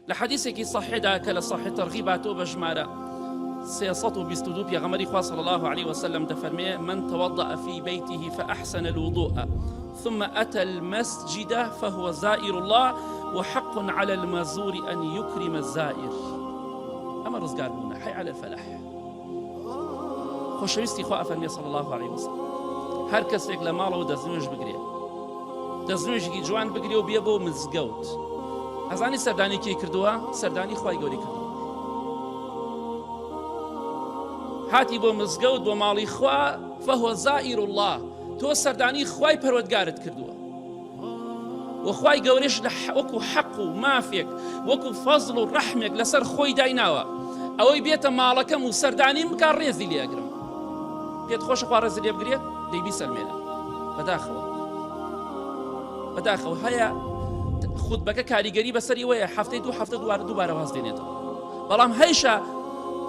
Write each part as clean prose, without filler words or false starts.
لحديثك صحيح كلا صحيح ترغيبات وبجمارة 322 پیغمبری خوا صلی الله عليه وسلم دفرمي من توضأ في بيته فأحسن الوضوء ثم أتى المسجد فهو زائر الله وحق على المزور أن يكرم الزائر. أما رزقار بونا حي على الفلاح. خوشويستي خوا أفرمي صلى الله عليه وسلم هر کەسێک لە ماڵەوە دەستنوێژ بگرێ دەستنوێژێکی جوان بگرێ و بێ بۆ مزگەوت. ئەزانی سەردانی کێی کردووە؟ سەردانی خوای گەورەی کردووە. هاتی بۆ مزگەوت بۆ ماڵی خوا فهو زائر الله، تۆ سەردانی خوای پەروەردگارت کردووە و خوای گەورەش وەکو حەق و مافێک وەکو فەزڵ و ڕەحمێک لەسەر خۆی دایناوە ئەوەی بێتە ماڵەکەم و سەردانیم بکە ڕێزی لێ ئەگرم. پێت خۆشە خوا ڕێزی لێ بگرێت دەیبی سەرمێنە بەداخەوە هەیە خوتبەکە کاریگەری بەسەری وەیە هەفتەی دووبارە واز دێنێتەوە، بەڵام هەیشە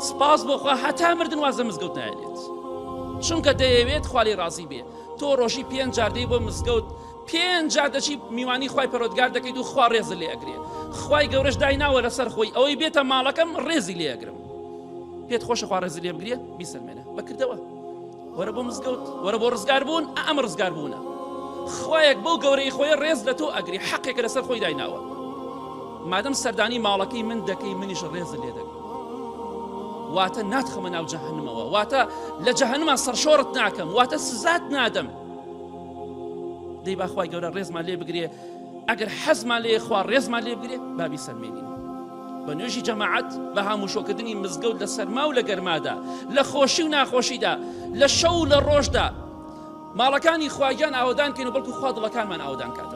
سپاس بۆ خوا هەتا مردن وازە مزگەوت نایێت، چونکە دەیەوێت خوا لێ ڕازی بێ. تۆ ڕۆژی 5 جار دەی بۆ مزگەوت 5 جار دەچی میوانی خوای پەروەردگار دەکەیت و خوا ڕێزت لێ ئەگرێ. خوای گەورەش دایناوە لەسەر خۆی ئەوەی بێتە ماڵەکەم ڕێزی لێ ئەگرم. پێت خۆشە خوا ڕێزی لێ بگرێت بیسەلمێنە بەکردەوە. وەرە بۆ مزگەوت، وەرە بۆ ڕزگاربوون. ئەمە ڕزگاربوونە. خوایەک بۆ گەورەی خۆی ڕێز لە تۆ ئەگری، حەقێکە لەسەر خۆی دایناوە. مادەم سەردانی ماڵەکەی من دەکەی منیش ڕێزت لێ دەگرم، واتە ناتخەمە ناو جەهەنەمەوە، واتە لە جەهەنەما سەرشۆڕت ناکەم، واتە سزات نادەم. دەی با خوای گەورە ڕێزمان لێ بگرێ. ئەگەر حەزمان لێ خوا ڕێزمان لێ بگرێ بابی سەرمێنین بە نوێژی جەماعەت، بە هاموشۆکردنی مزگەوت لە سەرما و لە گەرمادا، لە خۆشی و ناخۆشیدا، لە شەو و لە ڕۆژدا. ماڵەکانی خواگیان ئاوەدان کەین و بەڵکو خوا دڵەکانمان ئاوەدان کاتە.